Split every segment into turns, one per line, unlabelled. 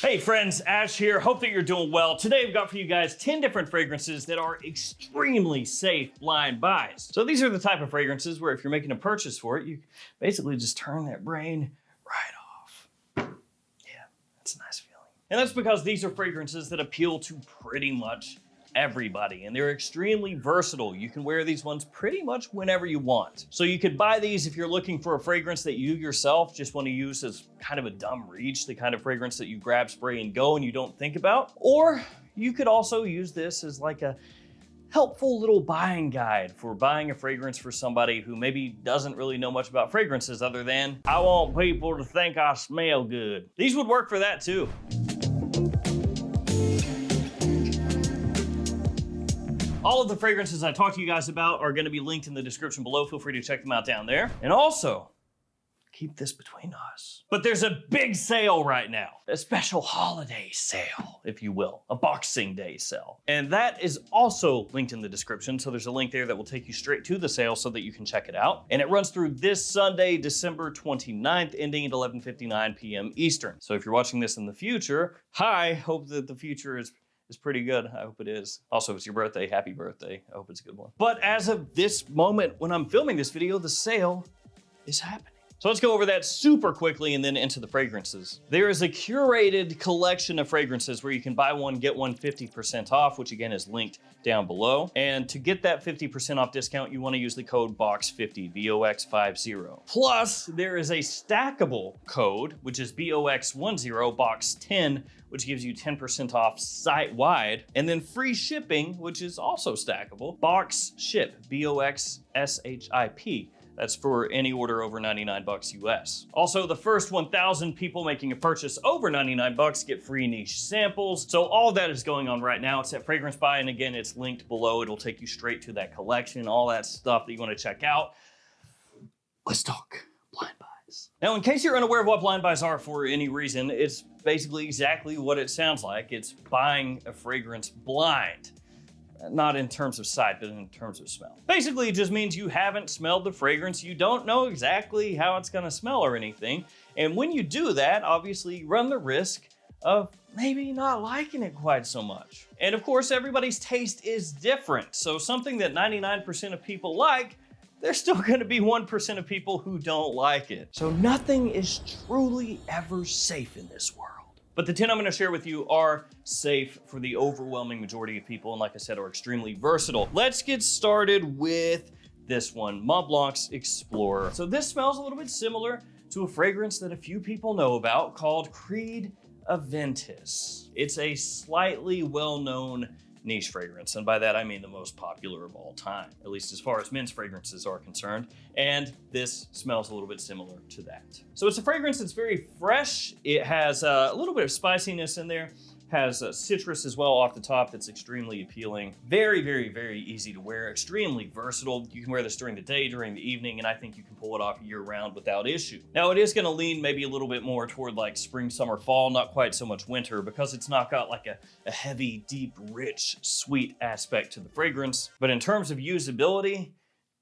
Hey friends, Ash here. Hope that you're doing well. Today I've got for you guys 10 different fragrances that are extremely safe blind buys. So these are the type of fragrances where if you're making a purchase for it, you basically just turn that brain right off. Yeah, that's a nice feeling. And that's because these are fragrances that appeal to pretty much everybody, and they're extremely versatile. You can wear these ones pretty much whenever you want. So you could buy these if you're looking for a fragrance that you yourself just want to use as kind of a dumb reach, the kind of fragrance that you grab, spray, and go and you don't think about. Or you could also use this as like a helpful little buying guide for buying a fragrance for somebody who maybe doesn't really know much about fragrances other than, I want people to think I smell good. These would work for that too. All of the fragrances I talked to you guys about are gonna be linked in the description below. Feel free to check them out down there. And also, keep this between us. But there's a big sale right now. A special holiday sale, if you will. A Boxing Day sale. And that is also linked in the description. So there's a link there that will take you straight to the sale so that you can check it out. And it runs through this Sunday, December 29th, ending at 11:59 p.m. Eastern. So if you're watching this in the future, hope that the future is pretty good. I hope it is. Also, if it's your birthday, happy birthday. I hope it's a good one. But as of this moment, when I'm filming this video, the sale is happening. So let's go over that super quickly and then into the fragrances. There is a curated collection of fragrances where you can buy one, get one 50% off, which again is linked down below. And to get that 50% off discount, you want to use the code BOX50, BOX50. Plus, there is a stackable code, which is BOX10, BOX10, which gives you 10% off site-wide, and then free shipping, which is also stackable, BOXSHIP, BOXSHIP. That's for any order over 99 bucks US. Also, the first 1,000 people making a purchase over 99 bucks get free niche samples. So all that is going on right now. It's at Fragrance Buy, and again, it's linked below. It'll take you straight to that collection, all that stuff that you want to check out. Let's talk blind buys. Now, in case you're unaware of what blind buys are for any reason, it's basically exactly what it sounds like. It's buying a fragrance blind. Not in terms of sight, but in terms of smell. Basically, it just means you haven't smelled the fragrance. You don't know exactly how it's gonna smell or anything. And when you do that, obviously you run the risk of maybe not liking it quite so much. And of course, everybody's taste is different. So something that 99% of people like, there's still gonna be 1% of people who don't like it. So nothing is truly ever safe in this world. But the 10 I'm gonna share with you are safe for the overwhelming majority of people, and like I said, are extremely versatile. Let's get started with this one, Mont Blanc's Explorer. So this smells a little bit similar to a fragrance that a few people know about called Creed Aventus. It's a slightly well-known niche fragrance, and by that I mean the most popular of all time, at least as far as men's fragrances are concerned, and this smells a little bit similar to that. So it's a fragrance that's very fresh. It has a little bit of spiciness in there, has citrus as well off the top that's extremely appealing. Very, very, very easy to wear, extremely versatile. You can wear this during the day, during the evening, and I think you can pull it off year round without issue. Now it is gonna lean maybe a little bit more toward like spring, summer, fall, not quite so much winter, because it's not got like a heavy, deep, rich, sweet aspect to the fragrance. But in terms of usability,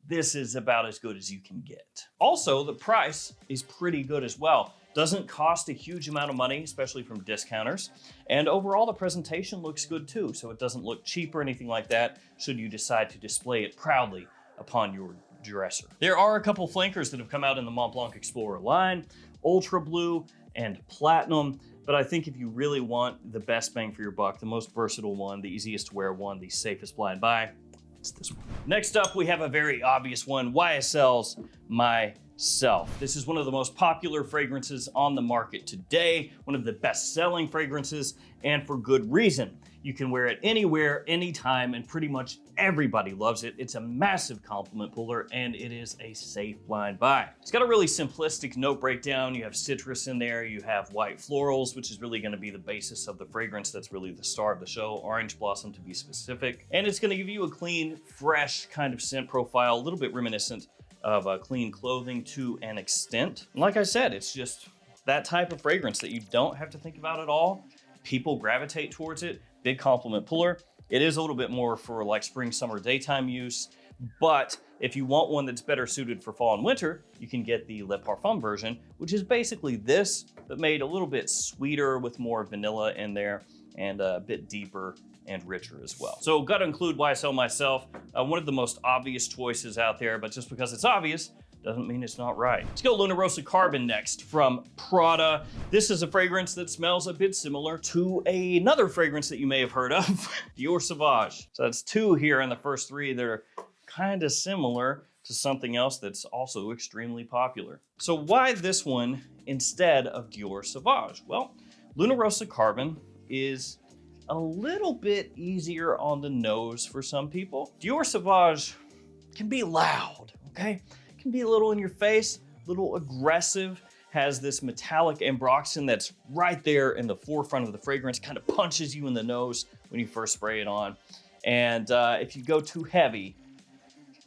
this is about as good as you can get. Also, the price is pretty good as well. Doesn't cost a huge amount of money, especially from discounters. And overall, the presentation looks good too, so it doesn't look cheap or anything like that, should you decide to display it proudly upon your dresser. There are a couple flankers that have come out in the Mont Blanc Explorer line, Ultra Blue and Platinum, but I think if you really want the best bang for your buck, the most versatile one, the easiest to wear one, the safest blind buy, it's this one. Next up, we have a very obvious one, YSL's Myself. This is one of the most popular fragrances on the market today, one of the best-selling fragrances, and for good reason. You can wear it anywhere, anytime, and pretty much everybody loves it. It's a massive compliment puller, and it is a safe blind buy. It's got a really simplistic note breakdown. You have citrus in there, you have white florals, which is really gonna be the basis of the fragrance. That's really the star of the show, orange blossom to be specific. And it's gonna give you a clean, fresh kind of scent profile, a little bit reminiscent of clean clothing to an extent. And like I said, it's just that type of fragrance that you don't have to think about at all. People gravitate towards it. Big compliment puller. It is a little bit more for like spring, summer, daytime use, but If you want one that's better suited for fall and winter, you can get the Le Parfum version, which is basically this, but made a little bit sweeter with more vanilla in there and a bit deeper and richer as well. So gotta include YSL Myself, one of the most obvious choices out there, but just because it's obvious, doesn't mean it's not right. Let's go Lunar Rosa Carbon next from Prada. This is a fragrance that smells a bit similar to another fragrance that you may have heard of, Dior Sauvage. So that's two here in the first three that are kind of similar to something else that's also extremely popular. So why this one instead of Dior Sauvage? Well, Lunar Rosa Carbon is a little bit easier on the nose for some people. Dior Sauvage can be loud, okay? Can be a little in your face, a little aggressive, has this metallic ambroxan that's right there in the forefront of the fragrance, kind of punches you in the nose when you first spray it on. And if you go too heavy,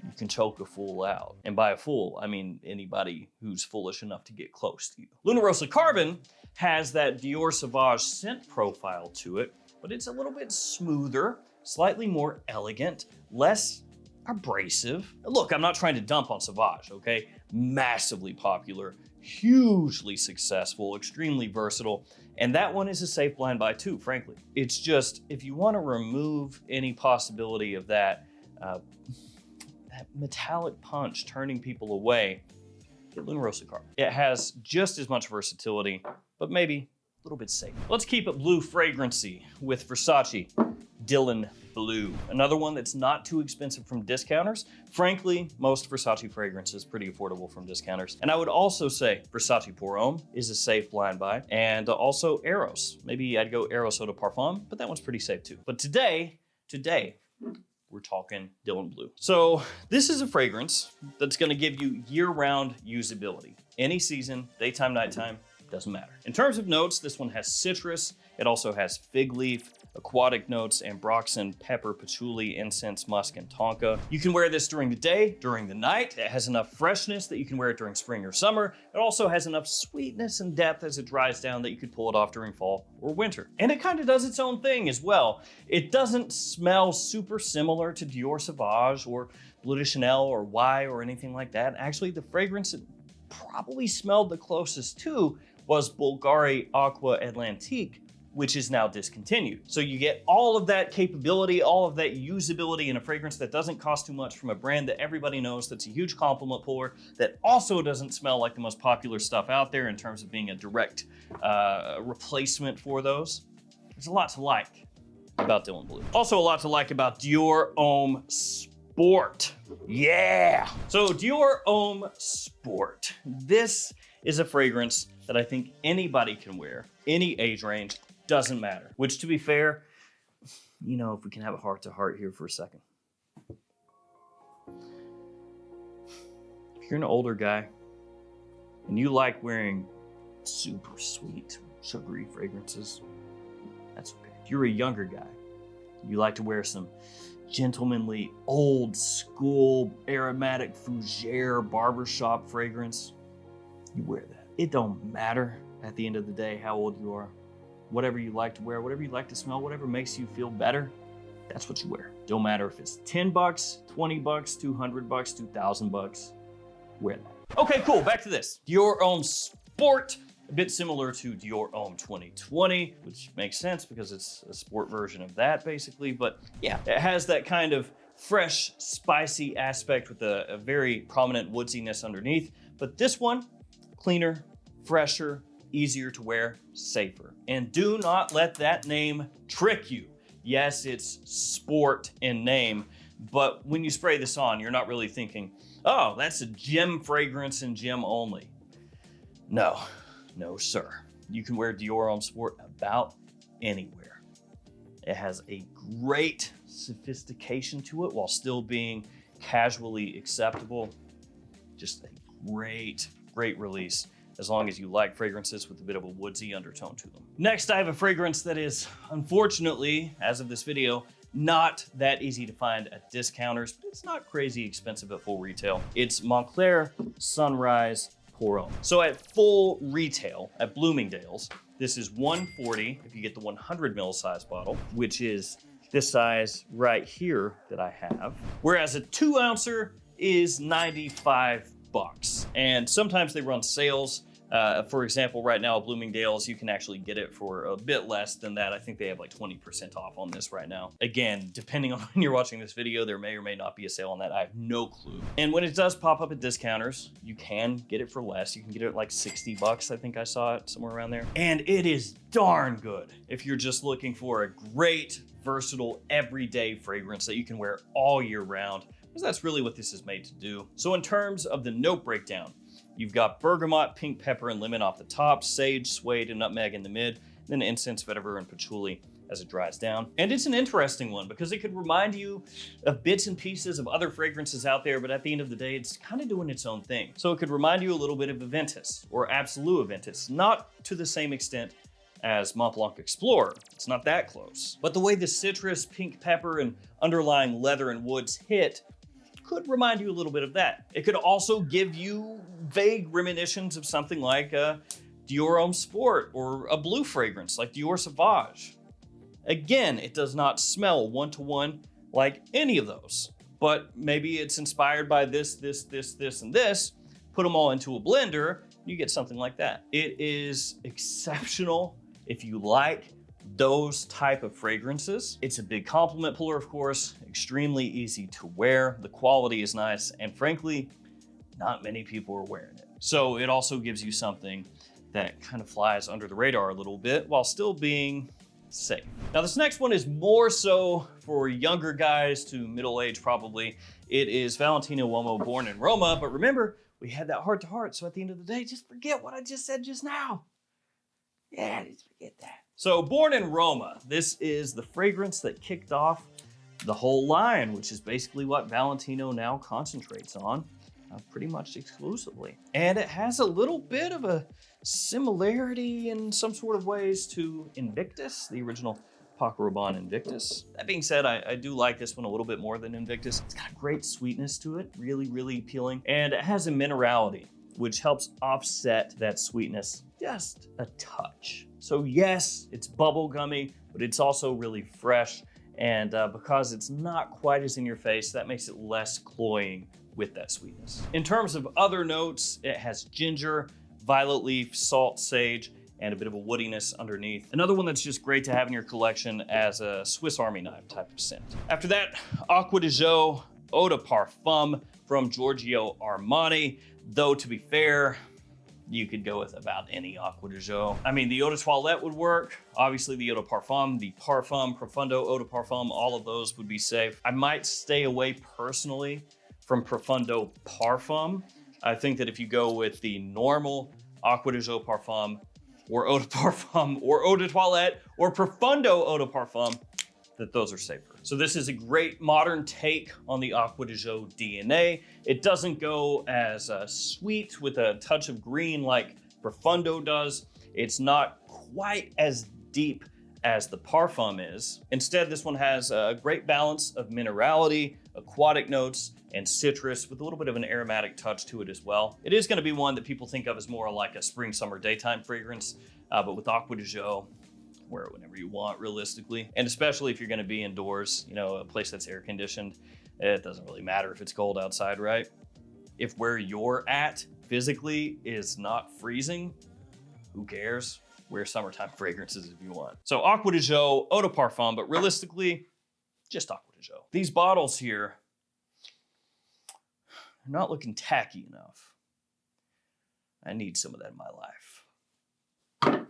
you can choke a fool out. And by a fool, I mean anybody who's foolish enough to get close to you. Lunar Rosa Carbon has that Dior Sauvage scent profile to it, but it's a little bit smoother, slightly more elegant, less abrasive. Look, I'm not trying to dump on Sauvage, okay? Massively popular, hugely successful, extremely versatile, and that one is a safe blind buy too, frankly. It's just, if you want to remove any possibility of that, that metallic punch turning people away, get Lunar Rosa Carbon. It has just as much versatility, but maybe a little bit safer. Let's keep it blue fragrancy with Versace Dylan Blue. Another one that's not too expensive from discounters. Frankly, most Versace fragrances pretty affordable from discounters. And I would also say Versace Pour Homme is a safe blind buy. And also Eros. Maybe I'd go Eros Eau de Parfum, but that one's pretty safe too. But today, we're talking Dylan Blue. So this is a fragrance that's gonna give you year-round usability. Any season, daytime, nighttime, doesn't matter. In terms of notes, this one has citrus. It also has fig leaf, aquatic notes, ambroxan, pepper, patchouli, incense, musk, and tonka. You can wear this during the day, during the night. It has enough freshness that you can wear it during spring or summer. It also has enough sweetness and depth as it dries down that you could pull it off during fall or winter. And it kind of does its own thing as well. It doesn't smell super similar to Dior Sauvage or Bleu de Chanel or Y or anything like that. Actually, the fragrance it probably smelled the closest to was Bulgari Aqua Atlantique, which is now discontinued. So you get all of that capability, all of that usability in a fragrance that doesn't cost too much from a brand that everybody knows, that's a huge compliment puller, that also doesn't smell like the most popular stuff out there in terms of being a direct replacement for those. There's a lot to like about Dylan Blue. Also a lot to like about Dior Homme Sport. Yeah! So Dior Homme Sport. This is a fragrance that I think anybody can wear, any age range, doesn't matter. Which, to be fair, you know, if we can have a heart-to-heart here for a second. If you're an older guy and you like wearing super sweet, sugary fragrances, that's okay. If you're a younger guy, you like to wear some gentlemanly, old school, aromatic fougere barbershop fragrance, you wear that. It don't matter at the end of the day how old you are. Whatever you like to wear, whatever you like to smell, whatever makes you feel better, that's what you wear. Don't matter if it's 10 bucks, 20 bucks, 200 bucks, 2,000 bucks, wear that. Okay, cool, back to this. Dior Homme Sport, a bit similar to Dior Homme 2020, which makes sense because it's a sport version of that basically, but yeah, it has that kind of fresh, spicy aspect with a very prominent woodsiness underneath, but this one, cleaner, fresher, easier to wear, safer. And do not let that name trick you. Yes, it's sport in name, but when you spray this on, you're not really thinking, oh, that's a gym fragrance and gym only. No, no, sir. You can wear Dior Homme Sport about anywhere. It has a great sophistication to it while still being casually acceptable. Just a great release, as long as you like fragrances with a bit of a woodsy undertone to them. Next, I have a fragrance that is, unfortunately, as of this video, not that easy to find at discounters, but it's not crazy expensive at full retail. It's Moncler Sunrise Pour Homme. So at full retail, at Bloomingdale's, this is $140 if you get the 100 ml size bottle, which is this size right here that I have. Whereas a 2 ouncer is 95 bucks. And sometimes they run sales. For example, right now at Bloomingdale's, you can actually get it for a bit less than that. I think they have like 20% off on this right now. Again, depending on when you're watching this video, there may or may not be a sale on that. I have no clue. And when it does pop up at discounters, you can get it for less. You can get it at like 60 bucks. I think I saw it somewhere around there. And it is darn good if you're just looking for a great, versatile, everyday fragrance that you can wear all year round, because that's really what this is made to do. So in terms of the note breakdown, you've got bergamot, pink pepper, and lemon off the top, sage, suede, and nutmeg in the mid, then incense, vetiver, and patchouli as it dries down. And it's an interesting one because it could remind you of bits and pieces of other fragrances out there, but at the end of the day, it's kind of doing its own thing. So it could remind you a little bit of Aventus or Absolute Aventus, not to the same extent as Mont Blanc Explorer. It's not that close. But the way the citrus, pink pepper, and underlying leather and woods hit could remind you a little bit of that. It could also give you vague reminiscences of something like a Dior Homme Sport or a blue fragrance like Dior Sauvage. Again, it does not smell one-to-one like any of those, but maybe it's inspired by this, and this, put them all into a blender, you get something like that. It is exceptional if you like those type of fragrances. It's a big compliment puller, of course, extremely easy to wear. The quality is nice, and frankly, not many people are wearing it. So it also gives you something that kind of flies under the radar a little bit while still being safe. Now this next one is more so for younger guys to middle age probably. It is Valentino Uomo Born in Roma, but remember, we had that heart to heart, so at the end of the day, just forget what I just said just now. Yeah, just forget that. So Born in Roma, this is the fragrance that kicked off the whole line, which is basically what Valentino now concentrates on pretty much exclusively. And it has a little bit of a similarity in some sort of ways to Invictus, the original Paco Rabanne Invictus. That being said, I do like this one a little bit more than Invictus. It's got great sweetness to it, really, really appealing. And it has a minerality, which helps offset that sweetness just a touch. So yes, it's bubblegummy, but it's also really fresh. And because it's not quite as in your face, that makes it less cloying with that sweetness. In terms of other notes, it has ginger, violet leaf, salt, sage, and a bit of a woodiness underneath. Another one that's just great to have in your collection as a Swiss Army knife type of scent. After that, Aqua de Jo Eau de Parfum from Giorgio Armani. Though to be fair, you could go with about any Aqua de Jo. I mean, the Eau de Toilette would work. Obviously the Eau de Parfum, the Parfum Profundo Eau de Parfum, all of those would be safe. I might stay away personally from Profundo Parfum. I think that if you go with the normal Aqua de Jo Parfum or Eau de Parfum or Eau de Toilette or Profundo Eau de Parfum, that those are safer. So this is a great modern take on the Aqua de Jo DNA. It doesn't go as sweet with a touch of green like Profundo does. It's not quite as deep as the Parfum is. Instead, this one has a great balance of minerality, aquatic notes, and citrus with a little bit of an aromatic touch to it as well. It is gonna be one that people think of as more like a spring, summer, daytime fragrance, but with Aqua de Jo, wear it whenever you want, realistically. And especially if you're gonna be indoors, you know, a place that's air conditioned, it doesn't really matter if it's cold outside, right? If where you're at physically is not freezing, who cares? Wear summertime fragrances if you want. So Aqua de Jo, Eau de Parfum, but realistically, just Aqua de Jo. These bottles here are not looking tacky enough. I need some of that in my life.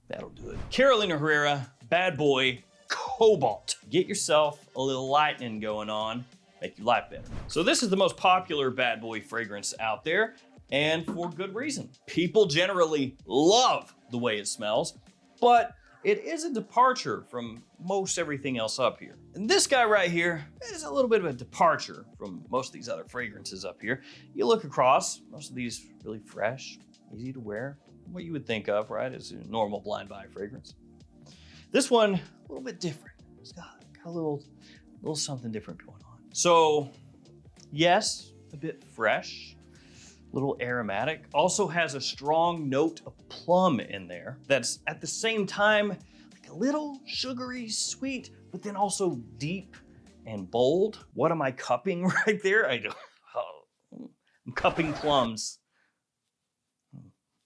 That'll do it. Carolina Herrera, Bad Boy, Cobalt. Get yourself a little lightning going on, make your life better. So this is the most popular Bad Boy fragrance out there, and for good reason. People generally love the way it smells, but it is a departure from most everything else up here. And this guy right here is a little bit of a departure from most of these other fragrances up here. You look across, most of these really fresh, easy to wear, what you would think of, right, as a normal blind buy fragrance. This one, a little bit different. It's got a little something different going on. So yes, a bit fresh, a little aromatic. Also has a strong note of plum in there that's at the same time like a little sugary sweet, but then also deep and bold. What am I cupping right there? I'm cupping plums.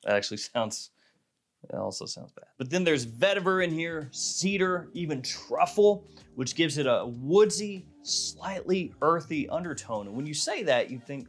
That actually sounds, that also sounds bad. But then there's vetiver in here, cedar, even truffle, which gives it a woodsy, slightly earthy undertone. And when you say that, you think,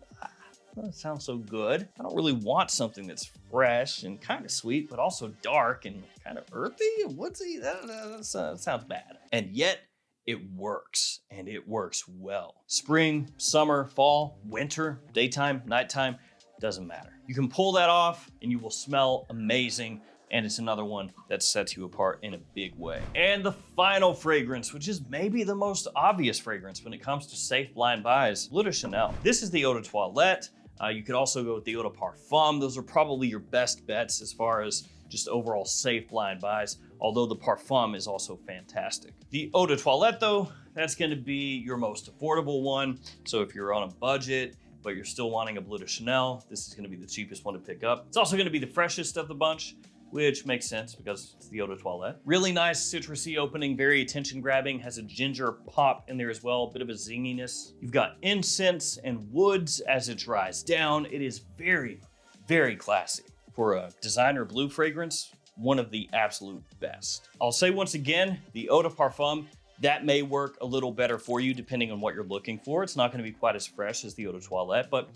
that sounds so good. I don't really want something that's fresh and kind of sweet, but also dark and kind of earthy and woodsy. That sounds bad. And yet, it works, and it works well. Spring, summer, fall, winter, daytime, nighttime, doesn't matter. You can pull that off, and you will smell amazing, and it's another one that sets you apart in a big way. And the final fragrance, which is maybe the most obvious fragrance when it comes to safe blind buys, Bleu de Chanel. This is the Eau de Toilette. You could also go with the Eau de Parfum. Those are probably your best bets as far as just overall safe blind buys, although the Parfum is also fantastic. The Eau de Toilette though, that's gonna be your most affordable one. So if you're on a budget, but you're still wanting a Bleu de Chanel, this is gonna be the cheapest one to pick up. It's also gonna be the freshest of the bunch, which makes sense because it's the Eau de Toilette. Really nice citrusy opening, very attention grabbing, has a ginger pop in there as well, a bit of a zinginess. You've got incense and woods as it dries down. It is very, very classy. For a designer blue fragrance, one of the absolute best. I'll say once again, the Eau de Parfum, that may work a little better for you depending on what you're looking for. It's not gonna be quite as fresh as the Eau de Toilette, but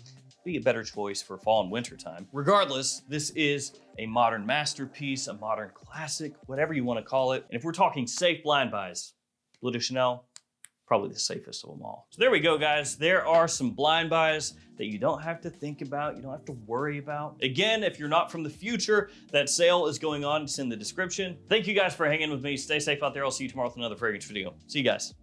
be a better choice for fall and winter time. Regardless, this is a modern masterpiece, a modern classic, whatever you want to call it. And if we're talking safe blind buys, Bleu de Chanel, probably the safest of them all. So there we go, guys. There are some blind buys that you don't have to think about, you don't have to worry about. Again, if you're not from the future, that sale is going on. It's in the description. Thank you guys for hanging with me. Stay safe out there. I'll see you tomorrow with another fragrance video. See you guys.